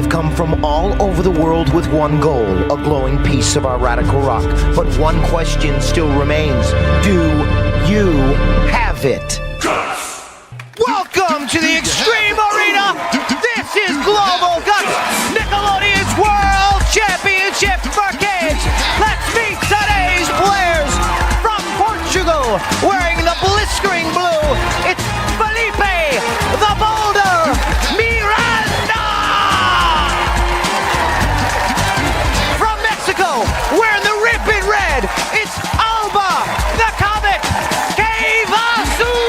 They've come from all over the world with one goal, a glowing piece of our radical rock. But one question still remains. Do you have it? Welcome to the Extreme Arena! This is Global Guts, Nickelodeon's World Championship for kids! Let's meet today's players! From Portugal, wearing the blistering blue, it's Felipe, the Boulder, Miranda! From Mexico, wearing the ribbon red, it's Alba, the Comet, Cavazos!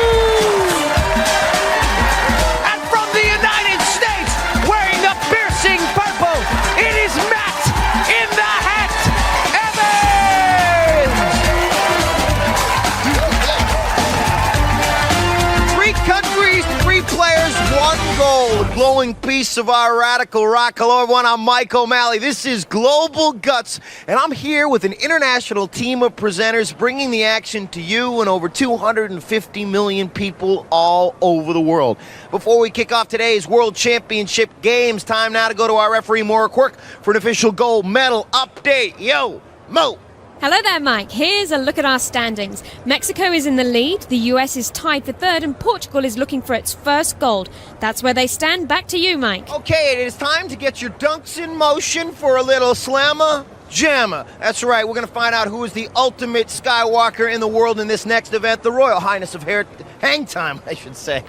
One goal, a glowing piece of our radical rock. Hello everyone, I'm Mike O'Malley. This is Global Guts, and I'm here with an international team of presenters bringing the action to you and over 250 million people all over the world. Before we kick off today's World Championship games, time now to go to our referee, Moira, Quirk, for an official gold medal update. Yo, Mo! Hello there, Mike. Here's a look at our standings. Mexico is in the lead, the US is tied for third, and Portugal is looking for its first gold. That's where they stand. Back to you, Mike. Okay, it is time to get your dunks in motion for a little slamma jamma. That's right, we're going to find out who is the ultimate Skywalker in the world in this next event, the Royal Highness of Hang Time, I should say.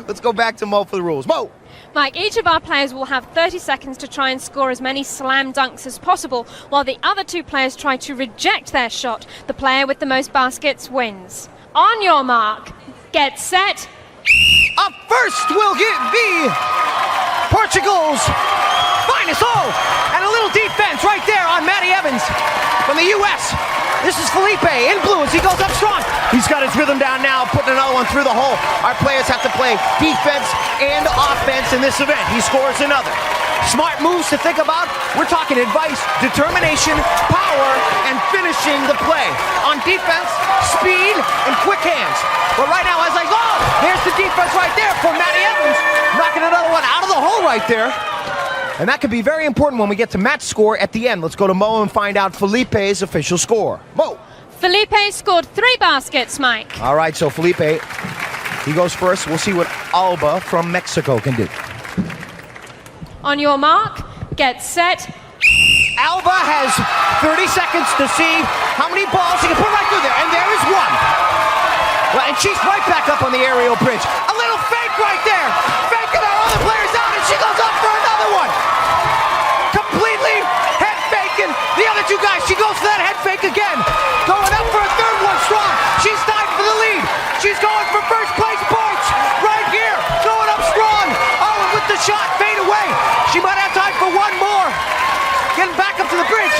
Let's go back to Mo for the rules. Mo! Mike, each of our players will have 30 seconds to try and score as many slam dunks as possible, while the other two players try to reject their shot. The player with the most baskets wins. On your mark, get set. Up first will be Portugal's finest. Oh, and a little defense right there on Matty Evans from the U.S. This is Felipe in blue as he goes up strong. He's got his rhythm down now, putting another one through the hole. Our players have to play defense and offense in this event. He scores another. Smart moves to think about. We're talking advice, determination, power, and finishing the play. On defense, speed, and quick hands. But right now, as I go, there's the defense right there for Matty Evans. Knocking another one out of the hole right there. And that could be very important when we get to match score at the end. Let's go to Mo and find out Felipe's official score. Mo. Felipe scored 3 baskets, Mike. All right, so Felipe, he goes first. We'll see what Alba from Mexico can do. On your mark, get set. Alba has 30 seconds to see how many balls he can put right through there. And there is one. Well, and she's right back up on the aerial bridge. A little fake right there. Faking our other players out, and she goes up for another one. Completely head faking the other two guys. She goes for that head fake again. Going up for a third one strong. She's tied for the lead. She's going for first place points right here. Going up strong. Oh, and with the shot fade away. She might have time for one more. Getting back up to the bridge.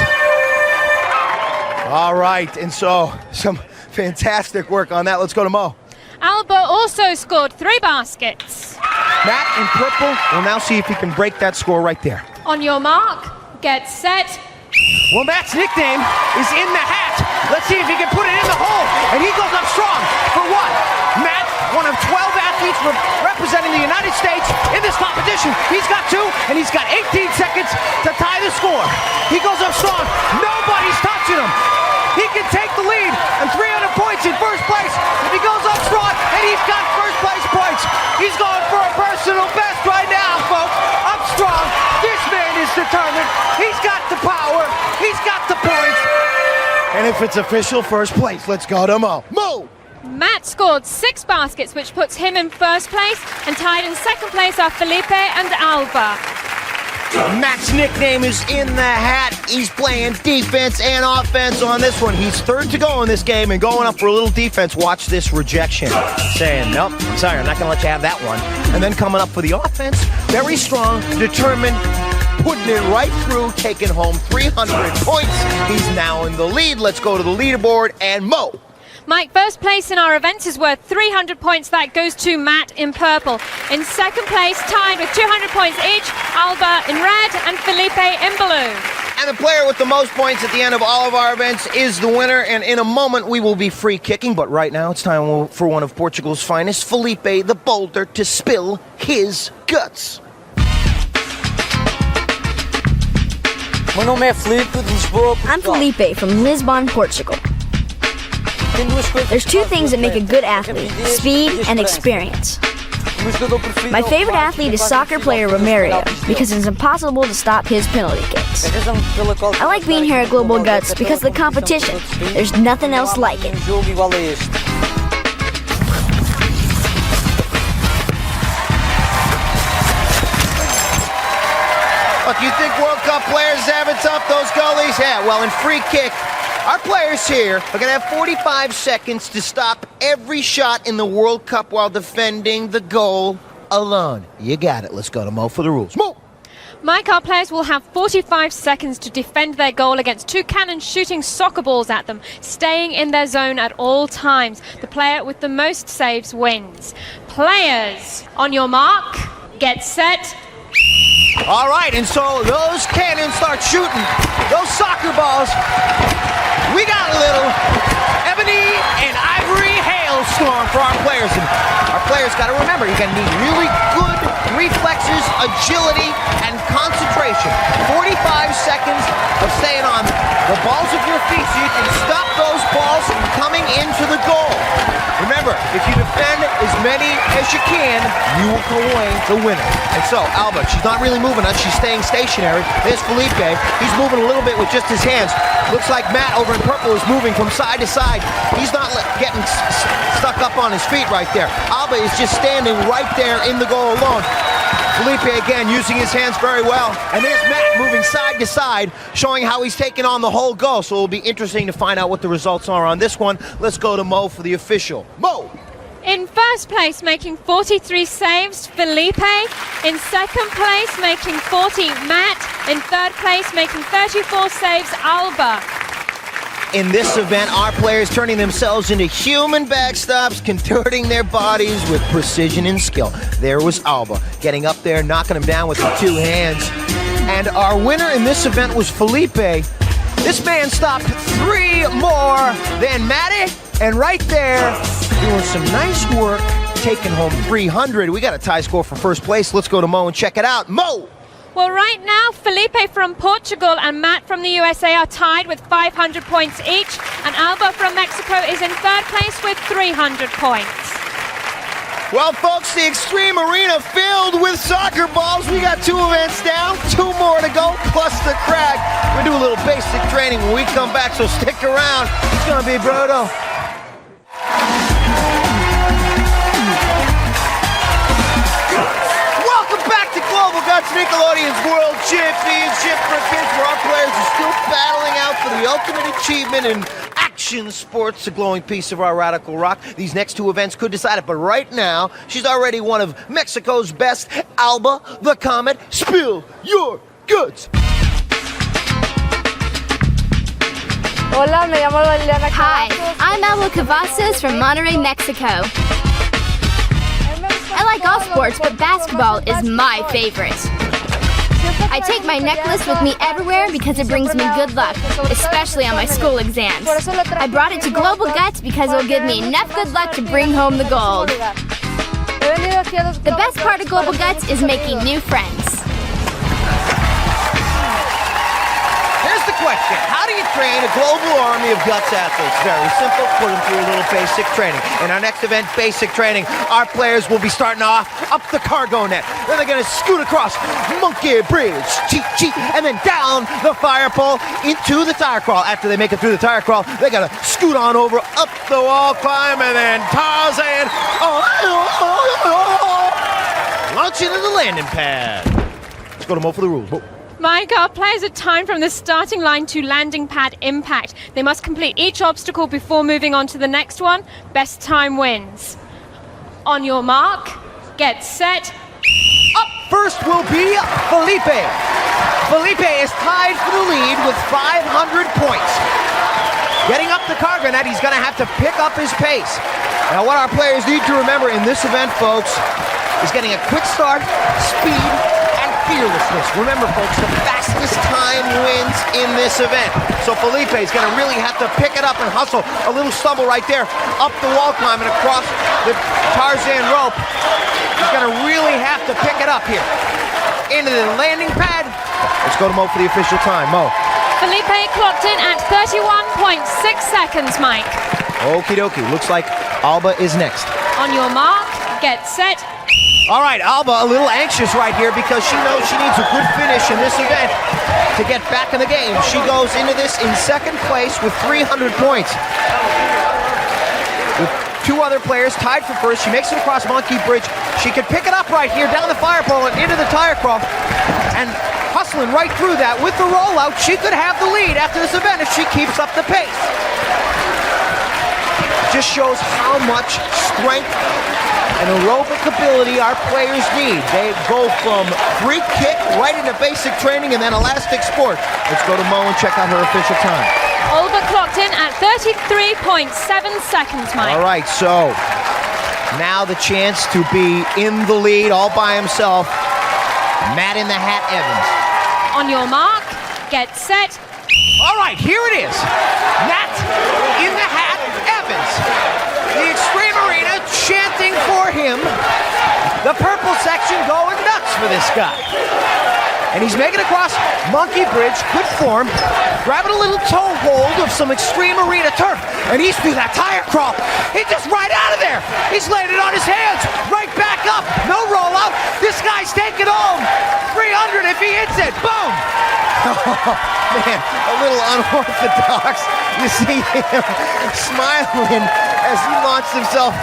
All right, and so some fantastic work on that. Let's go to Mo. Alba also scored 3 baskets. Matt in purple will now see if he can break that score right there. On your mark, get set. Well, Matt's nickname is in the hat. Let's see if he can put it in the hole. And he goes up strong for what? Matt, one of 12 athletes representing the United States in this competition. He's got 2, and he's got 18 seconds to tie the score. He goes up strong. Nobody's touching him. He can take the lead and 300 points in first place. If he goes up strong, and he's got first place points. He's going for a personal best right now, folks. Up strong. This man is determined. He's got the power. He's got the points. And if it's official first place, let's go to Mo. Mo! Matt scored 6 baskets, which puts him in first place, and tied in second place are Felipe and Alba. Matt's nickname is in the hat. He's playing defense and offense on this one. He's third to go in this game and going up for a little defense. Watch this rejection. Saying, nope, I'm sorry, I'm not going to let you have that one. And then coming up for the offense, very strong, determined, putting it right through, taking home 300 points. He's now in the lead. Let's go to the leaderboard and Mo. Mike, first place in our events is worth 300 points. That goes to Matt in purple. In second place, tied with 200 points each, Alba in red and Felipe in blue. And the player with the most points at the end of all of our events is the winner. And in a moment, we will be free kicking. But right now, it's time for one of Portugal's finest, Felipe the Boulder, to spill his guts. Meu nome é Felipe, de Lisboa, Portugal. I'm Felipe from Lisbon, Portugal. There's two things that make a good athlete, speed and experience. My favorite athlete is soccer player Moira because it's impossible to stop his penalty kicks. I like being here at Global Guts because of the competition. There's nothing else like it. Look, you think World Cup players have it tough, those goalies? Yeah, well, in free kick, our players here are going to have 45 seconds to stop every shot in the World Cup while defending the goal alone. You got it. Let's go to Mo for the rules. Mo! Mike, our players will have 45 seconds to defend their goal against two cannons shooting soccer balls at them, staying in their zone at all times. The player with the most saves wins. Players, on your mark, get set. All right, and so those cannons start shooting those soccer balls. We got a little ebony and ivory hailstorm for our players. And our players got to remember, you're going to need really good reflexes, agility, and concentration. 45 seconds of staying on the balls of your feet so you can stop those balls from coming into the goal. Remember, if you defend as many as you can, you will come away the winner. And so, Alba, she's not really moving us. She's staying stationary. There's Felipe. He's moving a little bit with just his hands. Looks like Matt over in purple is moving from side to side. He's not getting stuck up on his feet right there. Alba is just standing right there in the goal alone. Felipe again using his hands very well. And there's Matt moving side to side, showing how he's taking on the whole goal. So it'll be interesting to find out what the results are on this one. Let's go to Mo for the official. Mo! In first place, making 43 saves, Felipe. In second place, making 40, Matt. In third place, making 34 saves, Alba. In this event, our players turning themselves into human backstops, contorting their bodies with precision and skill. There was Alba, getting up there, knocking him down with the two hands. And our winner in this event was Felipe. This man stopped 3 more than Matty, and right there, doing some nice work, taking home 300. We got a tie score for first place. Let's go to Mo and check it out. Mo! Well, right now, Felipe from Portugal and Matt from the USA are tied with 500 points each, and Alba from Mexico is in third place with 300 points. Well, folks, the Extreme Arena filled with soccer balls. We got 2 events down, 2 more to go, plus the crag. We do a little basic training when we come back, so stick around. It's gonna be brutal. Guts, Nickelodeon's World Championship for kids, where our players are still battling out for the ultimate achievement in action sports, a glowing piece of our radical rock. These next 2 events could decide it, but right now, she's already one of Mexico's best. Alba, the Comet, spill your guts. Hola, me llamo Liliana. Hi, I'm Alba Cavazos from Monterrey, Mexico. I like all sports, but basketball is my favorite. I take my necklace with me everywhere because it brings me good luck, especially on my school exams. I brought it to Global Guts because it will give me enough good luck to bring home the gold. The best part of Global Guts is making new friends. Here's the question. How do you train a global army of Guts athletes? Very simple. Put them through a little basic training. In our next event, basic training, our players will be starting off up the cargo net. Then they're going to scoot across Monkey Bridge, cheat, and then down the fire pole into the tire crawl. After they make it through the tire crawl, they got to scoot on over, up the wall climb, and then Tarzan, launch into the landing pad. Let's go to Mo for the rules. Mo. Mike, our players are timed from the starting line to landing pad impact. They must complete each obstacle before moving on to the next one. Best time wins. On your mark, get set. Up first will be Felipe. Felipe is tied for the lead with 500 points. Getting up the cargo net, he's going to have to pick up his pace. Now, what our players need to remember in this event, folks, is getting a quick start, speed, fearlessness. Remember, folks, the fastest time wins in this event. So Felipe is going to really have to pick it up and hustle. A little stumble right there, up the wall climb and across the Tarzan rope. He's going to really have to pick it up here. Into the landing pad. Let's go go to Mo for the official time. Mo. Felipe clocked in at 31.6 seconds, Mike. Okie dokie. Looks like Alba is next. On your mark, get set. All right, Alba a little anxious right here because she knows she needs a good finish in this event to get back in the game. She goes into this in second place with 300 points. With two other players tied for first, she makes it across Monkey Bridge. She could pick it up right here down the fire pole and into the tire cross. And hustling right through that with the rollout, she could have the lead after this event if she keeps up the pace. Just shows how much strength and aerobic ability our players need. They go from free kick right into basic training and then elastic sport. Let's go to Mo and check out her official time. Alba clocked in at 33.7 seconds, Mike. All right, so now the chance to be in the lead all by himself. Matt in the Hat Evans. On your mark, get set. All right, here it is. Matt in the Hat Evans. The Extreme Arena chanting for him. The purple section going nuts for this guy. And he's making it across Monkey Bridge, good form, grabbing a little toe hold of some Extreme Arena turf, and he's through that tire crawl. He's just right out of there. He's laying it on his hands, right back up, no rollout. This guy's taking home 300 if he hits it, boom. Oh, man, a little unorthodox. You see him smiling as he launched himself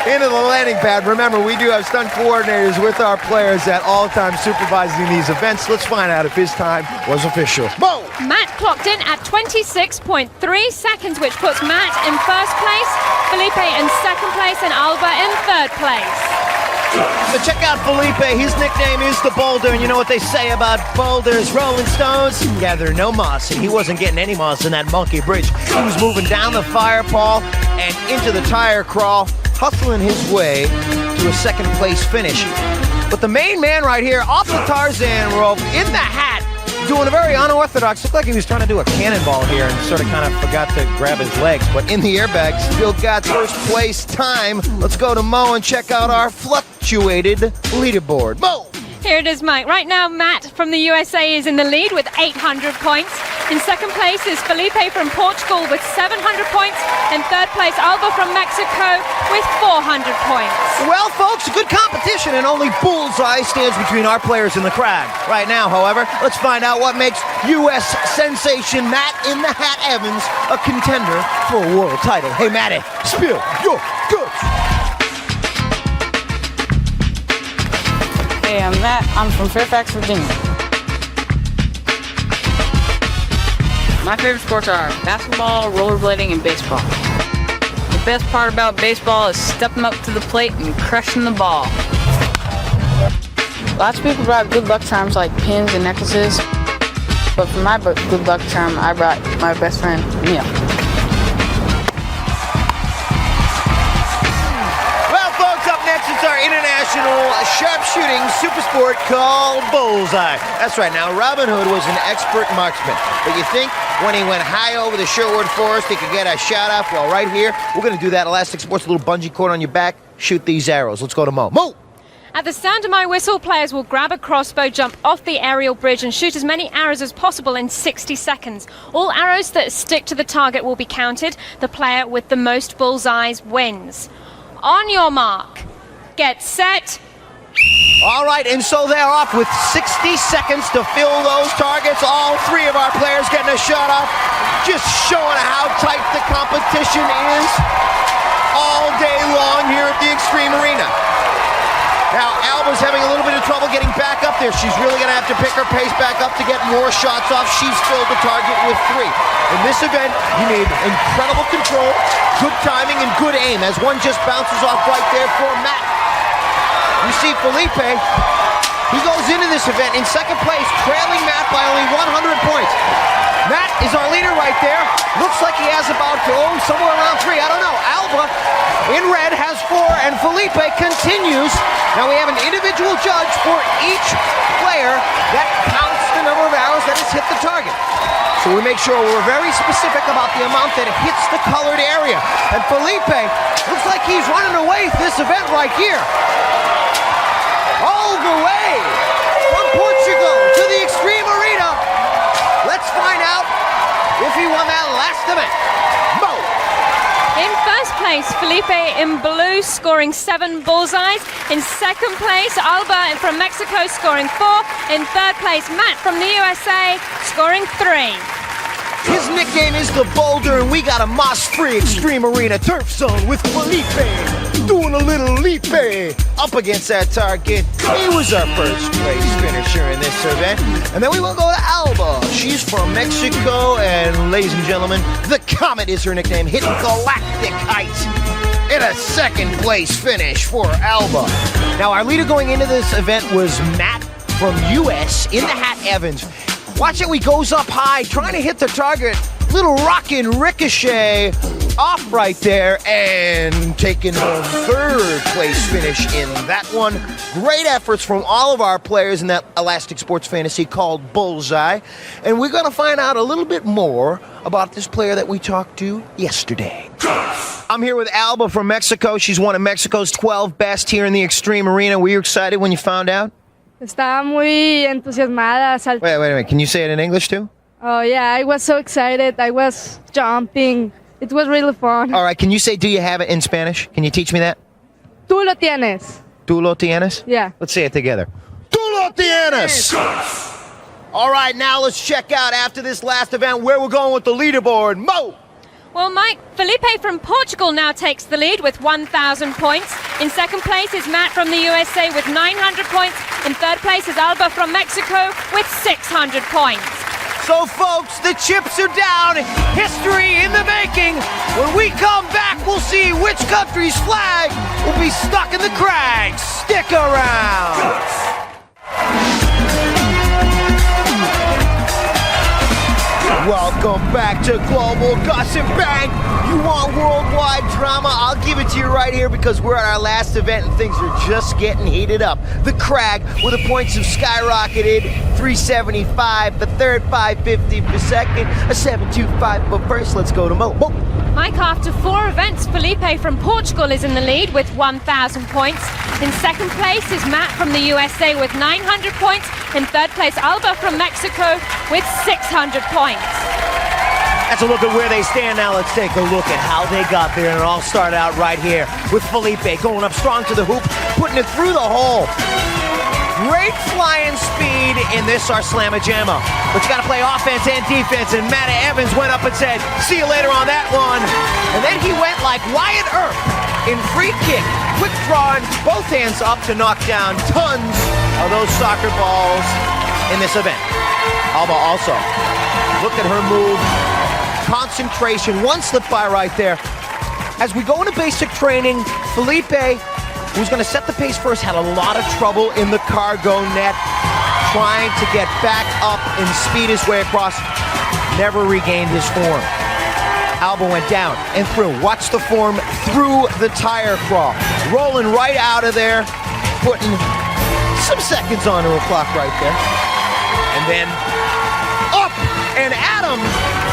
into the landing pad. Remember, we do have stunt coordinators with our players at all times supervising these events. Let's find out if his time was official. Mo! Matt clocked in at 26.3 seconds, which puts Matt in first place, Felipe in second place, and Alba in third place. So check out Felipe. His nickname is the Boulder, and you know what they say about boulders, Rolling Stones? Gather no moss, and he wasn't getting any moss in that Monkey Bridge. He was moving down the fire pole and into the tire crawl, hustling his way to a second place finish. But the main man right here, off the Tarzan rope, in the hat, doing a very unorthodox, looked like he was trying to do a cannonball here and sort of kind of forgot to grab his legs, but in the airbag, still got first place time. Let's go to Mo and check out our fluctuated leaderboard. Mo! Here it is, Mike. Right now, Matt from the USA is in the lead with 800 points. In second place is Felipe from Portugal with 700 points. In third place, Alba from Mexico with 400 points. Well, folks, good competition, and only bullseye stands between our players and the crowd. Right now, however, let's find out what makes U.S. sensation Matt in the Hat Evans a contender for a world title. Hey, Matty, spill your guts. Hey, I'm Matt. I'm from Fairfax, Virginia. My favorite sports are basketball, rollerblading, and baseball. The best part about baseball is stepping up to the plate and crushing the ball. Lots of people brought good luck charms like pins and necklaces, but for my good luck charm, I brought my best friend, Neil. It's our international sharpshooting super sport called Bullseye. That's right. Now, Robin Hood was an expert marksman. But you think when he went high over the Sherwood Forest, he could get a shot off? Well, right here, we're going to do that. Elastic Sports, a little bungee cord on your back. Shoot these arrows. Let's go to Mo. Mo! At the sound of my whistle, players will grab a crossbow, jump off the aerial bridge, and shoot as many arrows as possible in 60 seconds. All arrows that stick to the target will be counted. The player with the most bullseyes wins. On your mark. Get set. All right, and so they're off with 60 seconds to fill those targets. All three of our players getting a shot off. Just showing how tight the competition is all day long here at the Extreme Arena. Now, Alba's having a little bit of trouble getting back up there. She's really going to have to pick her pace back up to get more shots off. She's filled the target with 3. In this event, you need incredible control, good timing, and good aim, as one just bounces off right there for Matt. You see Felipe, he goes into this event in second place, trailing Matt by only 100 points. Matt is our leader right there. Looks like he has about, somewhere around 3. I don't know. Alba in red has 4, and Felipe continues. Now we have an individual judge for each player that counts the number of arrows that has hit the target. So we make sure we're very specific about the amount that hits the colored area. And Felipe looks like he's running away with this event right here. All the way from Portugal to the Extreme Arena, blue, scoring 7 bullseyes. In second place, Alba from Mexico, scoring 4. In third place, Matt from the USA, scoring 3. His nickname is the Boulder, and we got a moss-free extreme arena turf zone with Felipe doing a little leap up against that target. He was our first place finisher in this event. And then we will go to Alba. She's from Mexico, and ladies and gentlemen, the Comet is her nickname, hitting galactic heights in a second place finish for Alba. Now, our leader going into this event was Matt from US in the hat Evans. Watch it, he goes up high, trying to hit the target. Little rockin' ricochet off right there, and taking home third place finish in that one. Great efforts from all of our players in that Elastic Sports Fantasy called Bullseye. And we're gonna find out a little bit more about this player that we talked to yesterday. I'm here with Alba from Mexico. She's one of Mexico's 12 best here in the Extreme Arena. Were you excited when you found out? Estaba muy entusiasmada. Wait a minute. Can you say it in English too? Oh, yeah, I was so excited. I was jumping. It was really fun. All right, can you say do you have it in Spanish? Can you teach me that? Tú lo tienes. ¿Tú lo tienes? Yeah. Let's say it together. Tú lo tienes! All right, now let's check out after this last event where we're going with the leaderboard. Mo! Well, Mike, Felipe from Portugal now takes the lead with 1,000 points. In second place is Matt from the USA with 900 points. In third place is Alba from Mexico with 600 points. So, folks, the chips are down. History in the making. When we come back, we'll see which country's flag will be stuck in the crags. Stick around. Welcome back to Global Guts and Bang. You want worldwide drama? I'll give it to you right here because we're at our last event and things are just getting heated up. The Crag, where the points have skyrocketed, 375, the third 550 per second, a 725. But first, let's go to Mo. Mo. Mike, after 4 events, Felipe from Portugal is in the lead with 1,000 points. In second place is Matt from the USA with 900 points. In third place, Alba from Mexico with 600 points. That's a look at where they stand now. Let's take a look at how they got there. And it all started out right here with Felipe going up strong to the hoop, putting it through the hole. Great flying speed in this our Slamma-Jamma. But you got to play offense and defense. And Matt Evans went up and said, see you later on that one. And then he went like Wyatt Earp in free kick. Quick drawing, both hands up to knock down tons of those soccer balls in this event. Alba also, look at her move. Concentration, one slip by right there. As we go into basic training, Felipe, who's going to set the pace first, had a lot of trouble in the cargo net, trying to get back up and speed his way across. Never regained his form. Alba went down and through. Watch the form through the tire crawl. Rolling right out of there, putting some seconds onto a clock right there. And then up and at him,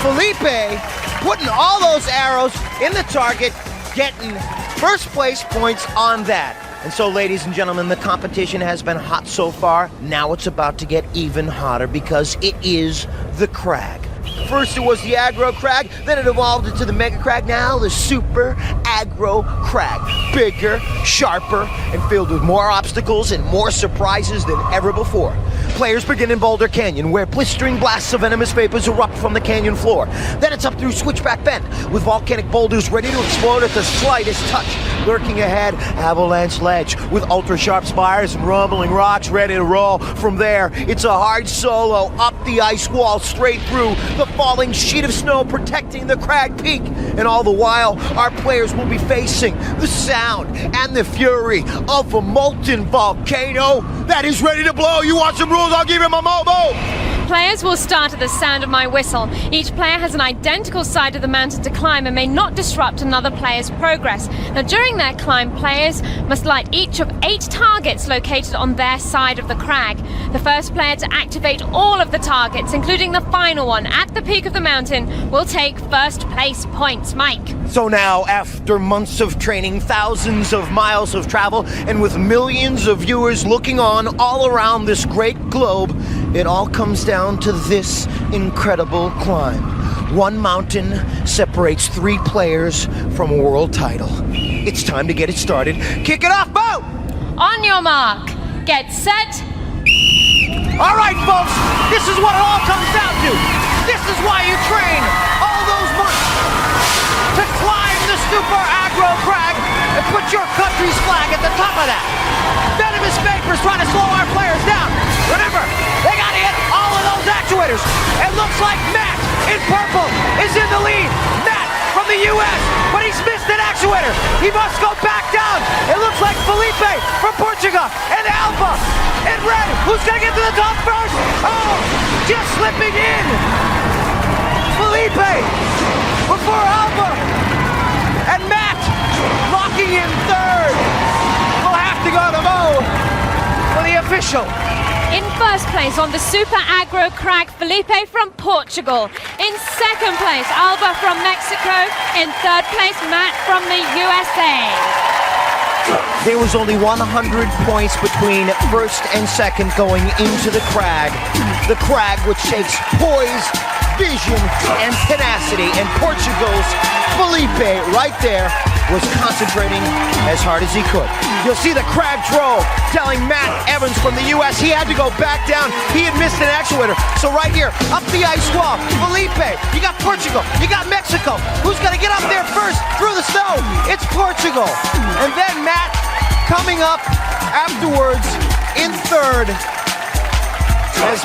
Felipe putting all those arrows in the target, getting first place points on that. And so, ladies and gentlemen, the competition has been hot so far. Now it's about to get even hotter because it is the Crag. First it was the Aggro Crag, then it evolved into the Mega Crag, now the Super Aggro Crag. Bigger, sharper, and filled with more obstacles and more surprises than ever before. Players begin in Boulder Canyon, where blistering blasts of venomous vapors erupt from the canyon floor. Then it's up through Switchback Bend, with volcanic boulders ready to explode at the slightest touch. Lurking ahead, Avalanche Ledge, with ultra-sharp spires and rumbling rocks ready to roll. From there, it's a hard solo up the ice wall, straight through the falling sheet of snow protecting the Crag Peak. And all the while, our players will be facing the sound and the fury of a molten volcano that is ready to blow. You want some rules? I'll give him a Momo. Players will start at the sound of my whistle. Each player has an identical side of the mountain to climb and may not disrupt another player's progress. Now, during their climb, players must light each of 8 targets located on their side of the crag. The first player to activate all of the targets, including the final one at the peak of the mountain, will take first place points. Mike. So now, after months of training, thousands of miles of travel, and with millions of viewers looking on all around this great globe, it all comes down to this incredible climb. One mountain separates 3 players from a world title. It's time to get it started. Kick it off, Bo! On your mark, get set. All right, folks, this is what it all comes down to. This is why you train all those months to climb the super aggro crag and put your country's flag at the top of that. Venomous Vapors trying to slow our players down. Remember, they got to hit all of those actuators. It looks like Matt in purple is in the lead. Matt from the U.S., but he's missed an actuator. He must go back down. It looks like Felipe from Portugal and Alba in red. Who's going to get to the top first? Oh, just slipping in. Felipe before Alba. And Matt locking in third. We'll have to go to Mo for the official. In first place on the super aggro crag, Felipe from Portugal. In second place, Alba from Mexico. In third place, Matt from the USA. There was only 100 points between first and second going into the crag. The crag which takes poise, vision, and tenacity. And Portugal's Felipe right there was concentrating as hard as he could. You'll see the crag troll telling Matt Evans from the U.S. he had to go back down. He had missed an actuator. So right here, up the ice wall, Felipe, you got Portugal, you got Mexico. Who's gonna get up there first through the snow? It's Portugal. And then Matt coming up afterwards in third as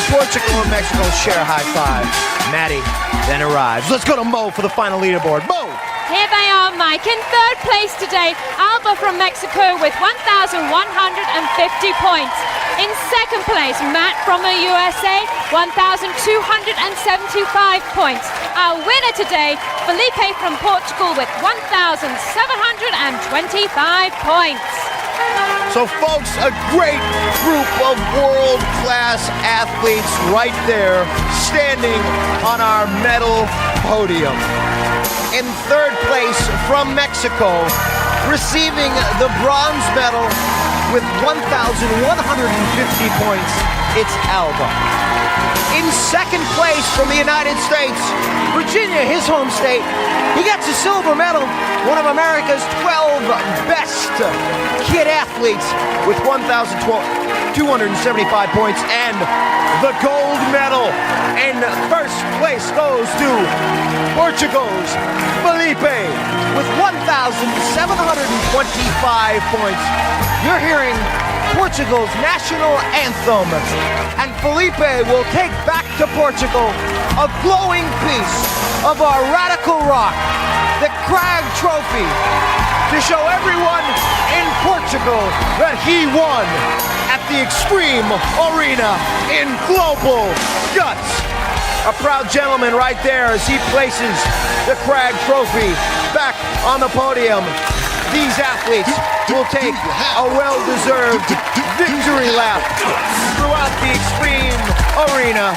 Portugal and Mexico share a high five. Matty then arrives. Let's go to Mo for the final leaderboard. Mo! Here they are, Mike. In third place today, Alba from Mexico with 1,150 points. In second place, Matt from the USA, 1,275 points. Our winner today, Felipe from Portugal with 1,725 points. So folks, a great group of world-class athletes right there standing on our medal podium. In third place from Mexico, receiving the bronze medal with 1,150 points, it's Alba. In second place from the United States, Virginia, his home state, he gets a silver medal, one of America's 12 best kid athletes with 1,275 points, and the gold medal in first place goes to Portugal's Felipe with 1,725 points. You're hearing Portugal's national anthem, and Felipe will take back to Portugal a glowing piece of our radical rock, the Crag Trophy, to show everyone in Portugal that he won at the Extreme Arena in Global Guts. A proud gentleman right there as he places the Crag Trophy back on the podium. These athletes will take a well-deserved victory lap throughout the Extreme Arena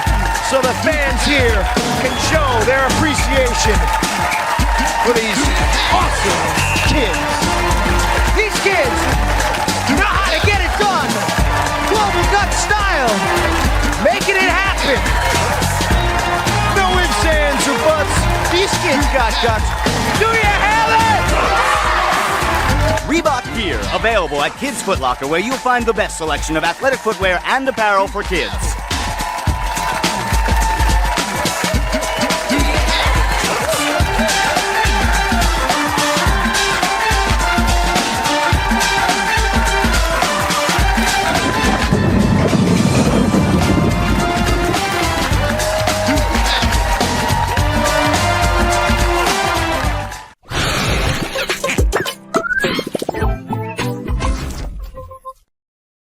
so the fans here can show their appreciation for these awesome kids. These kids know how to get it done. Global Guts style. Making it happen. No ifs, ands, or buts. These kids got guts. Do you have it? Reebok gear available at Kids Foot Locker, where you'll find the best selection of athletic footwear and apparel for kids.